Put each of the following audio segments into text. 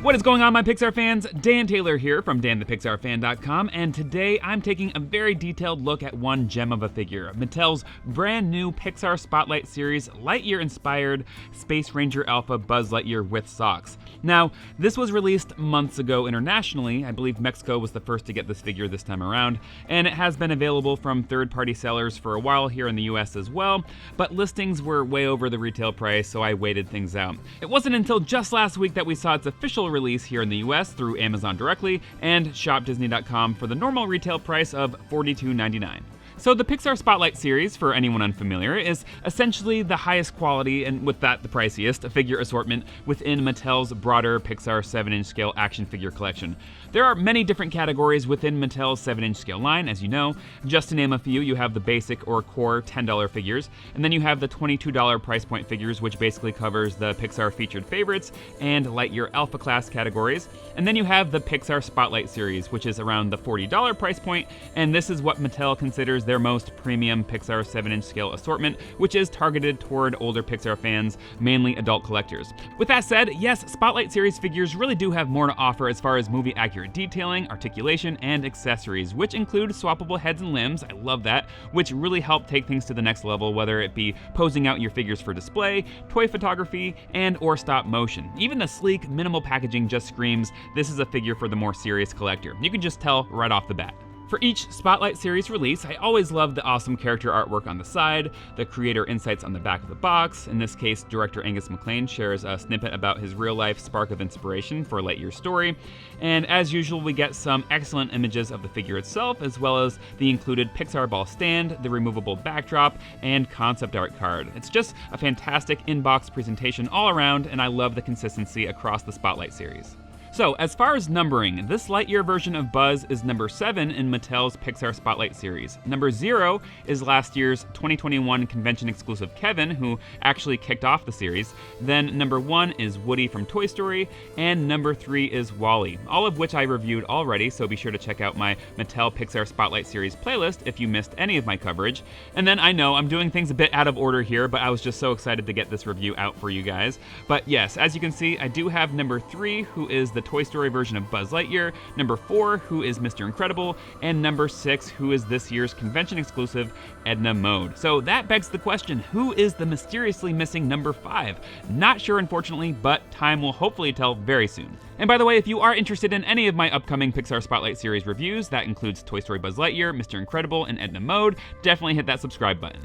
What is going on, my Pixar fans? Dan Taylor here from danthepixarfan.com, and today I'm taking a very detailed look at one gem of a figure, Mattel's brand new Pixar Spotlight series Lightyear-inspired Space Ranger Alpha Buzz Lightyear with socks. Now, this was released months ago internationally. I believe Mexico was the first to get this figure this time around, and it has been available from third-party sellers for a while here in the US as well, but listings were way over the retail price, so I waited things out. It wasn't until just last week that we saw its official release here in the US through Amazon directly and shopdisney.com for the normal retail price of $42.99. So the Pixar Spotlight series, for anyone unfamiliar, is essentially the highest quality, and with that the priciest, figure assortment within Mattel's broader Pixar 7-inch scale action figure collection. There are many different categories within Mattel's 7-inch scale line, as you know. Just to name a few, you have the basic or core $10 figures, and then you have the $22 price point figures, which basically covers the Pixar featured favorites and Lightyear Alpha class categories. And then you have the Pixar Spotlight series, which is around the $40 price point, and this is what Mattel considers their most premium Pixar 7-inch scale assortment, which is targeted toward older Pixar fans, mainly adult collectors. With that said, yes, Spotlight series figures really do have more to offer as far as movie accurate detailing, articulation, and accessories, which include swappable heads and limbs, I love that, which really help take things to the next level, whether it be posing out your figures for display, toy photography, and or stop motion. Even the sleek, minimal packaging just screams, this is a figure for the more serious collector. You can just tell right off the bat. For each Spotlight series release, I always love the awesome character artwork on the side, the creator insights on the back of the box. In this case, director Angus MacLane shares a snippet about his real-life spark of inspiration for Lightyear's story. And as usual, we get some excellent images of the figure itself, as well as the included Pixar ball stand, the removable backdrop, and concept art card. It's just a fantastic in-box presentation all around, and I love the consistency across the Spotlight series. So, as far as numbering, this Lightyear version of Buzz is number 7 in Mattel's Pixar Spotlight series. Number 0 is last year's 2021 convention-exclusive Kevin, who actually kicked off the series. Then number 1 is Woody from Toy Story, and number 3 is WALL-E, all of which I reviewed already, so be sure to check out my Mattel Pixar Spotlight series playlist if you missed any of my coverage. And then I know I'm doing things a bit out of order here, but I was just so excited to get this review out for you guys. But yes, as you can see, I do have number 3, who is the Toy Story version of Buzz Lightyear, number 4, who is Mr. Incredible, and number 6, who is this year's convention-exclusive Edna Mode. So that begs the question, who is the mysteriously missing number 5? Not sure, unfortunately, but time will hopefully tell very soon. And by the way, if you are interested in any of my upcoming Pixar Spotlight series reviews, that includes Toy Story Buzz Lightyear, Mr. Incredible, and Edna Mode, definitely hit that subscribe button.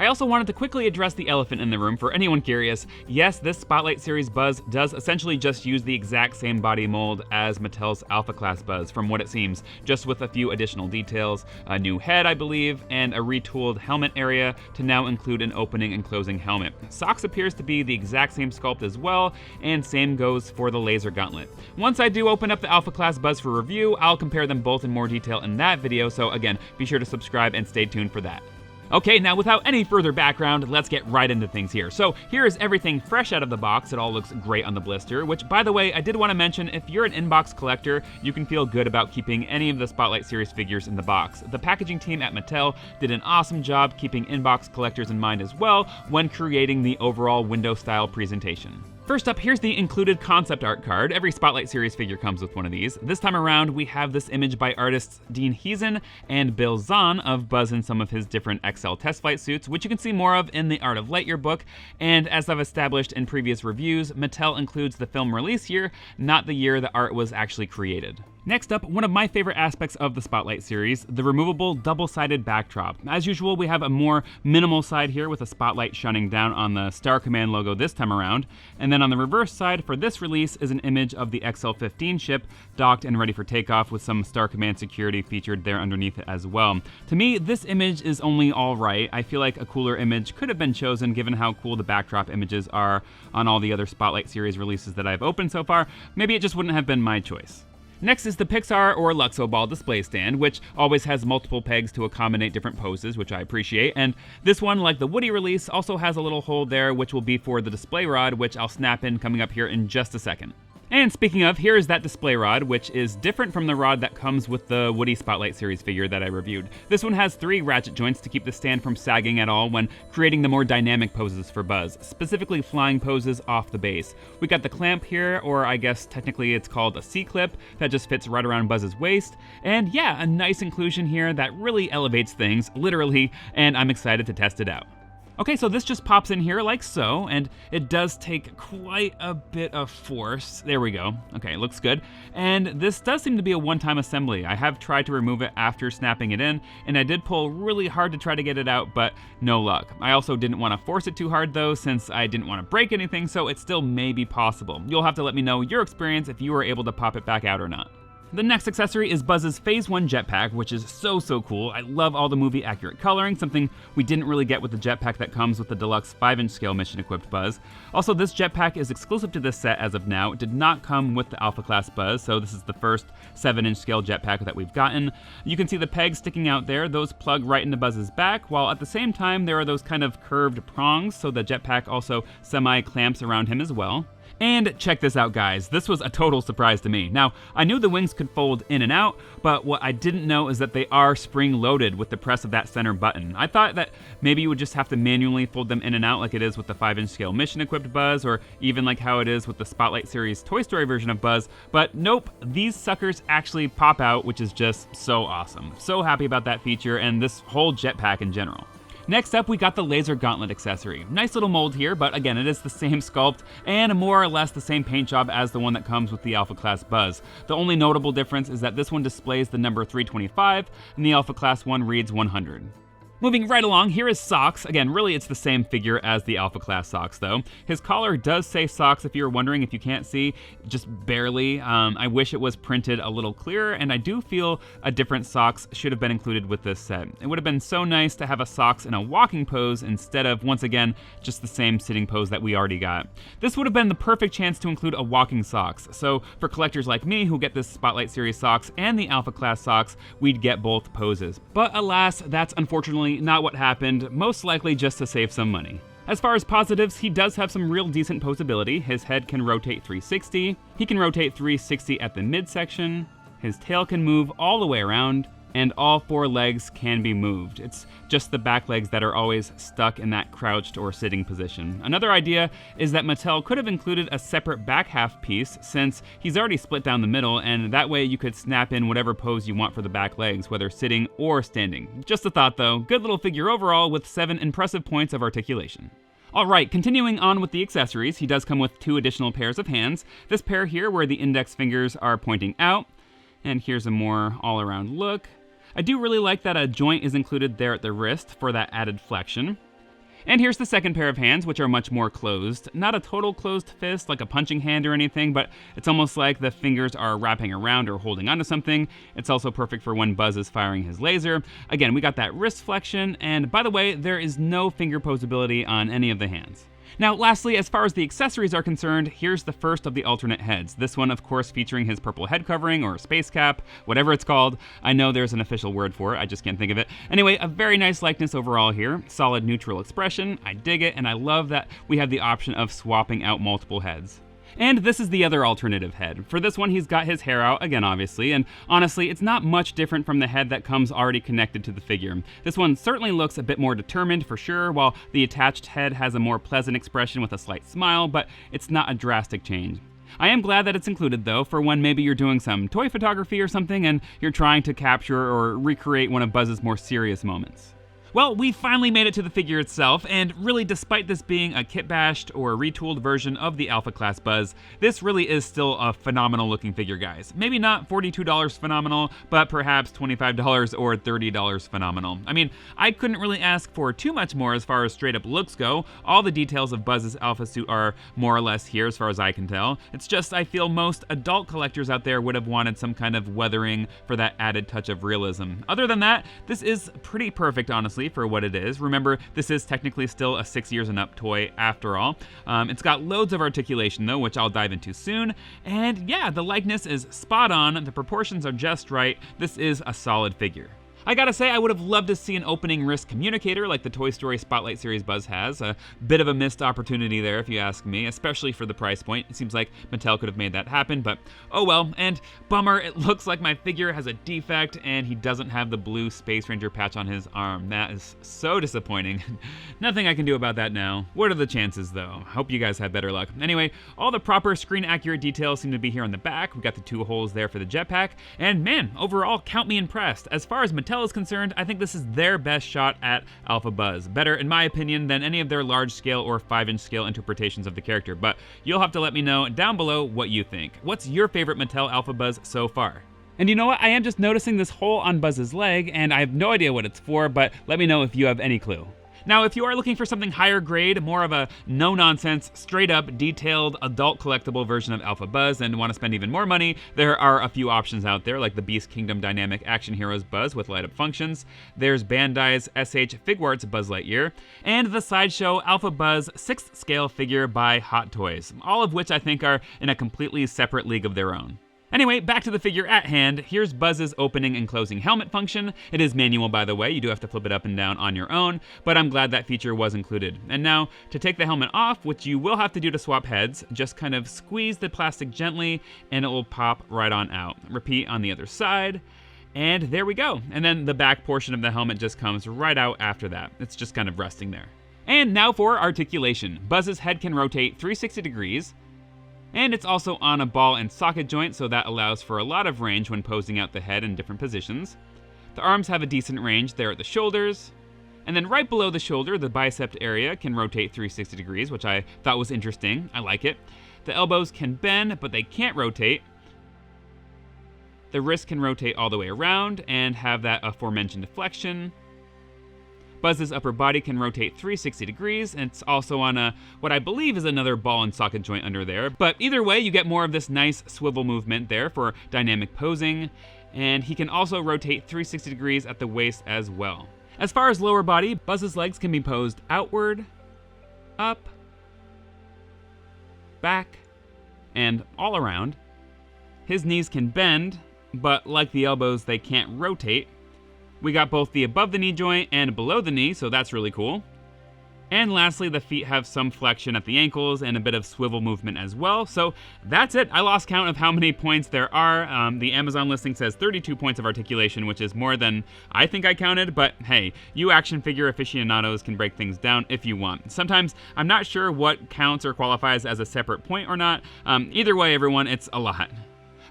I also wanted to quickly address the elephant in the room for anyone curious. Yes, this Spotlight series Buzz does essentially just use the exact same body mold as Mattel's Alpha class Buzz, from what it seems, just with a few additional details, a new head, I believe, and a retooled helmet area to now include an opening and closing helmet. Socks appears to be the exact same sculpt as well, and same goes for the laser gauntlet. Once I do open up the Alpha class Buzz for review, I'll compare them both in more detail in that video, so again, be sure to subscribe and stay tuned for that. Okay, now without any further background, let's get right into things here. So here is everything fresh out of the box. It all looks great on the blister, which, by the way, I did want to mention, if you're an in-box collector, you can feel good about keeping any of the Spotlight series figures in the box. The packaging team at Mattel did an awesome job keeping in-box collectors in mind as well when creating the overall window-style presentation. First up, here's the included concept art card. Every Spotlight series figure comes with one of these. This time around, we have this image by artists Dean Heason and Bill Zahn of Buzz in some of his different XL test flight suits, which you can see more of in the Art of Lightyear book. And as I've established in previous reviews, Mattel includes the film release year, not the year the art was actually created. Next up, one of my favorite aspects of the Spotlight series, the removable double-sided backdrop. As usual, we have a more minimal side here with a spotlight shining down on the Star Command logo this time around. And then on the reverse side for this release is an image of the XL-15 ship docked and ready for takeoff with some Star Command security featured there underneath it as well. To me, this image is only all right. I feel like a cooler image could have been chosen given how cool the backdrop images are on all the other Spotlight series releases that I've opened so far. Maybe it just wouldn't have been my choice. Next is the Pixar or Luxo ball display stand, which always has multiple pegs to accommodate different poses, which I appreciate. And this one, like the Woody release, also has a little hole there, which will be for the display rod, which I'll snap in coming up here in just a second. And speaking of, here is that display rod, which is different from the rod that comes with the Woody Spotlight series figure that I reviewed. This one has 3 ratchet joints to keep the stand from sagging at all when creating the more dynamic poses for Buzz, specifically flying poses off the base. We got the clamp here, or I guess technically it's called a C-clip, that just fits right around Buzz's waist. And yeah, a nice inclusion here that really elevates things, literally, and I'm excited to test it out. Okay, so this just pops in here like so, and it does take quite a bit of force. There we go. Okay, looks good. And this does seem to be a one-time assembly. I have tried to remove it after snapping it in, and I did pull really hard to try to get it out, but no luck. I also didn't want to force it too hard though, since I didn't want to break anything, so it still may be possible. You'll have to let me know your experience if you were able to pop it back out or not. The next accessory is Buzz's Phase 1 jetpack, which is so cool. I love all the movie accurate coloring, something we didn't really get with the jetpack that comes with the deluxe 5-inch scale mission equipped Buzz. Also, this jetpack is exclusive to this set as of now. It did not come with the Alpha class Buzz, so this is the first 7-inch scale jetpack that we've gotten. You can see the pegs sticking out there. Those plug right into Buzz's back, while at the same time there are those kind of curved prongs, so the jetpack also semi-clamps around him as well. And check this out, guys. This was a total surprise to me. Now, I knew the wings could fold in and out, but what I didn't know is that they are spring-loaded with the press of that center button. I thought that maybe you would just have to manually fold them in and out like it is with the 5-inch scale mission-equipped Buzz, or even like how it is with the Spotlight series Toy Story version of Buzz, but nope, these suckers actually pop out, which is just so awesome. So happy about that feature and this whole jetpack in general. Next up, we got the laser gauntlet accessory. Nice little mold here, but again, it is the same sculpt and more or less the same paint job as the one that comes with the Alpha class Buzz. The only notable difference is that this one displays the number 325 and the Alpha class one reads 100. Moving right along, here is Socks. Again, really it's the same figure as the Alpha class Socks though. His collar does say Socks if you're wondering, if you can't see, just barely. I wish it was printed a little clearer, and I do feel a different Socks should have been included with this set. It would have been so nice to have a Socks in a walking pose instead of, once again, just the same sitting pose that we already got. This would have been the perfect chance to include a walking Socks. So for collectors like me who get this Spotlight series Socks and the Alpha class Socks, we'd get both poses. But alas, that's unfortunately not what happened, most likely just to save some money. As far as positives, he does have some real decent posability. His head can rotate 360, he can rotate 360 at the midsection, his tail can move all the way around, and all 4 legs can be moved. It's just the back legs that are always stuck in that crouched or sitting position. Another idea is that Mattel could have included a separate back half piece, since he's already split down the middle, and that way you could snap in whatever pose you want for the back legs, whether sitting or standing. Just a thought though. Good little figure overall with 7 impressive points of articulation. Alright, continuing on with the accessories, he does come with 2 additional pairs of hands. This pair here where the index fingers are pointing out, and here's a more all-around look. I do really like that a joint is included there at the wrist for that added flexion. And here's the second pair of hands, which are much more closed. Not a total closed fist like a punching hand or anything, but it's almost like the fingers are wrapping around or holding onto something. It's also perfect for when Buzz is firing his laser. Again, we got that wrist flexion, and by the way, there is no finger posability on any of the hands. Now, lastly, as far as the accessories are concerned, here's the first of the alternate heads. This one, of course, featuring his purple head covering or space cap, whatever it's called. I know there's an official word for it, I just can't think of it. Anyway, a very nice likeness overall here. Solid neutral expression, I dig it, and I love that we have the option of swapping out multiple heads. And this is the other alternative head. For this one, he's got his hair out, again obviously, and honestly, it's not much different from the head that comes already connected to the figure. This one certainly looks a bit more determined for sure, while the attached head has a more pleasant expression with a slight smile, but it's not a drastic change. I am glad that it's included though, for when maybe you're doing some toy photography or something and you're trying to capture or recreate one of Buzz's more serious moments. Well, we finally made it to the figure itself, and really despite this being a kit-bashed or retooled version of the Alpha class Buzz, this really is still a phenomenal looking figure, guys. Maybe not $42 phenomenal, but perhaps $25 or $30 phenomenal. I mean, I couldn't really ask for too much more as far as straight up looks go. All the details of Buzz's Alpha suit are more or less here as far as I can tell. It's just I feel most adult collectors out there would have wanted some kind of weathering for that added touch of realism. Other than that, this is pretty perfect, honestly, for what it is. Remember, this is technically still a 6 years and up toy after all. It's got loads of articulation though, which I'll dive into soon. And yeah, the likeness is spot on, the proportions are just right. This is a solid figure. I gotta say, I would have loved to see an opening wrist communicator like the Toy Story Spotlight series Buzz has. A bit of a missed opportunity there, if you ask me, especially for the price point. It seems like Mattel could have made that happen, but oh well. And bummer, it looks like my figure has a defect and he doesn't have the blue Space Ranger patch on his arm. That is so disappointing. Nothing I can do about that now. What are the chances, though? Hope you guys have better luck. Anyway, all the proper screen-accurate details seem to be here on the back. We got the 2 holes there for the jetpack, and man, overall, count me impressed. As far as Mattel is concerned, I think this is their best shot at Alpha Buzz. Better, in my opinion, than any of their large-scale or 5-inch scale interpretations of the character, but you'll have to let me know down below what you think. What's your favorite Mattel Alpha Buzz so far? And you know what? I am just noticing this hole on Buzz's leg, and I have no idea what it's for, but let me know if you have any clue. Now, if you are looking for something higher grade, more of a no-nonsense, straight-up, detailed, adult collectible version of Alpha Buzz and want to spend even more money, there are a few options out there, like the Beast Kingdom Dynamic Action Heroes Buzz with light-up functions, there's Bandai's SH Figuarts Buzz Lightyear, and the Sideshow Alpha Buzz 6th scale figure by Hot Toys, all of which I think are in a completely separate league of their own. Anyway, back to the figure at hand. Here's Buzz's opening and closing helmet function. It is manual, by the way. You do have to flip it up and down on your own, but I'm glad that feature was included. And now, to take the helmet off, which you will have to do to swap heads, just kind of squeeze the plastic gently, and it will pop right on out. Repeat on the other side, and there we go. And then the back portion of the helmet just comes right out after that. It's just kind of resting there. And now for articulation. Buzz's head can rotate 360 degrees, and it's also on a ball and socket joint, so that allows for a lot of range when posing out the head in different positions. The arms have a decent range there at the shoulders. And then right below the shoulder, the bicep area can rotate 360 degrees, which I thought was interesting. I like it. The elbows can bend, but they can't rotate. The wrist can rotate all the way around and have that aforementioned flexion. Buzz's upper body can rotate 360 degrees, and it's also on what I believe is another ball and socket joint under there. But either way, you get more of this nice swivel movement there for dynamic posing, and he can also rotate 360 degrees at the waist as well. As far as lower body, Buzz's legs can be posed outward, up, back, and all around. His knees can bend, but like the elbows, they can't rotate. We got both the above the knee joint and below the knee, so that's really cool. And lastly, the feet have some flexion at the ankles and a bit of swivel movement as well. So that's it. I lost count of how many points there are. The Amazon listing says 32 points of articulation, which is more than I think I counted. But hey, you action figure aficionados can break things down if you want. Sometimes I'm not sure what counts or qualifies as a separate point or not. Either way, everyone, it's a lot.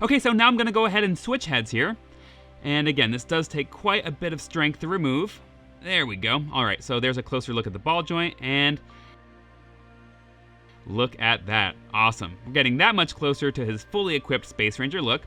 Okay, so now I'm going to go ahead and switch heads here. And again, this does take quite a bit of strength to remove. There we go. All right, so there's a closer look at the ball joint, and look at that. Awesome. We're getting that much closer to his fully equipped Space Ranger look.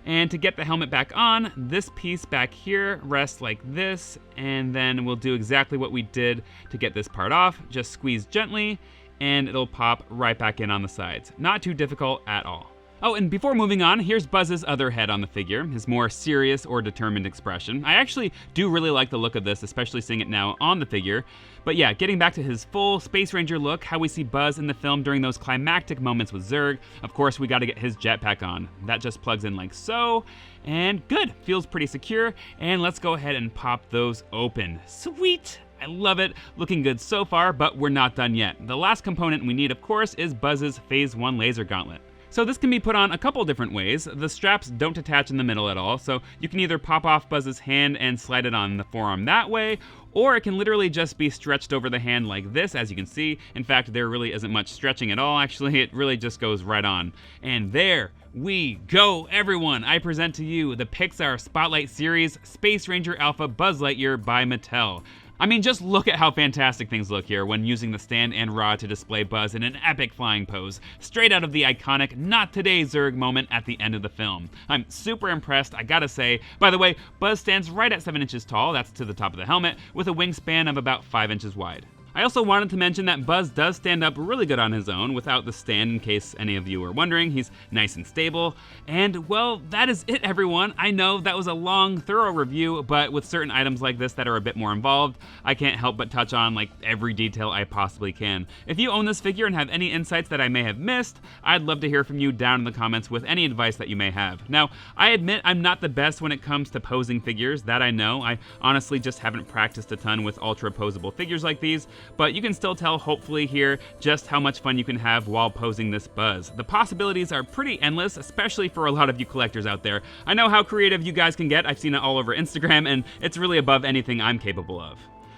And to get the helmet back on, this piece back here rests like this, and then we'll do exactly what we did to get this part off. Just squeeze gently, and it'll pop right back in on the sides. Not too difficult at all. Oh, and before moving on, here's Buzz's other head on the figure, his more serious or determined expression. I actually do really like the look of this, especially seeing it now on the figure. But yeah, getting back to his full Space Ranger look, how we see Buzz in the film during those climactic moments with Zurg, of course we gotta get his jetpack on. That just plugs in like so, and good, feels pretty secure, and let's go ahead and pop those open. Sweet! I love it, looking good so far, but we're not done yet. The last component we need, of course, is Buzz's Phase 1 laser gauntlet. So this can be put on a couple different ways. The straps don't attach in the middle at all, so you can either pop off Buzz's hand and slide it on the forearm that way, or it can literally just be stretched over the hand like this, as you can see. In fact, there really isn't much stretching at all, actually. It really just goes right on. And there we go, everyone! I present to you the Pixar Spotlight Series Space Ranger Alpha Buzz Lightyear by Mattel. I mean, just look at how fantastic things look here when using the stand and rod to display Buzz in an epic flying pose, straight out of the iconic Not Today Zurg moment at the end of the film. I'm super impressed, I gotta say. By the way, Buzz stands right at 7 inches tall, that's to the top of the helmet, with a wingspan of about 5 inches wide. I also wanted to mention that Buzz does stand up really good on his own without the stand, in case any of you were wondering. He's nice and stable. And well, that is it, everyone. I know that was a long, thorough review, but with certain items like this that are a bit more involved, I can't help but touch on like every detail I possibly can. If you own this figure and have any insights that I may have missed, I'd love to hear from you down in the comments with any advice that you may have. Now, I admit I'm not the best when it comes to posing figures, that I know. I honestly just haven't practiced a ton with ultra posable figures like these, but you can still tell, hopefully here, just how much fun you can have while posing this Buzz. The possibilities are pretty endless, especially for a lot of you collectors out there. I know how creative you guys can get. I've seen it all over Instagram, and it's really above anything I'm capable of.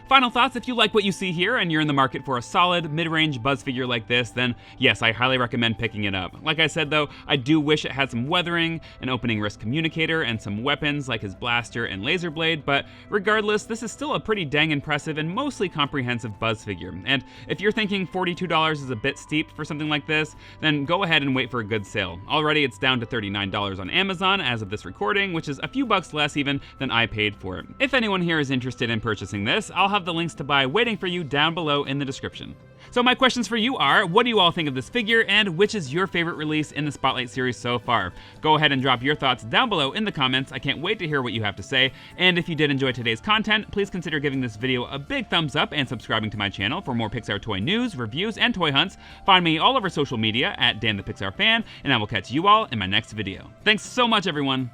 Final thoughts, if you like what you see here and you're in the market for a solid mid-range Buzz figure like this, then yes, I highly recommend picking it up. Like I said though, I do wish it had some weathering, an opening wrist communicator, and some weapons like his blaster and laser blade, but regardless, this is still a pretty dang impressive and mostly comprehensive Buzz figure. And if you're thinking $42 is a bit steep for something like this, then go ahead and wait for a good sale. Already it's down to $39 on Amazon as of this recording, which is a few bucks less even than I paid for it. If anyone here is interested in purchasing this, I'll have the links to buy waiting for you down below in the description. So my questions for you are, what do you all think of this figure, and which is your favorite release in the Spotlight series so far? Go ahead and drop your thoughts down below in the comments. I can't wait to hear what you have to say. And if you did enjoy today's content, please consider giving this video a big thumbs up and subscribing to my channel for more Pixar toy news, reviews, and toy hunts. Find me all over social media at Dan the Pixar Fan, and I will catch you all in my next video. Thanks so much, everyone.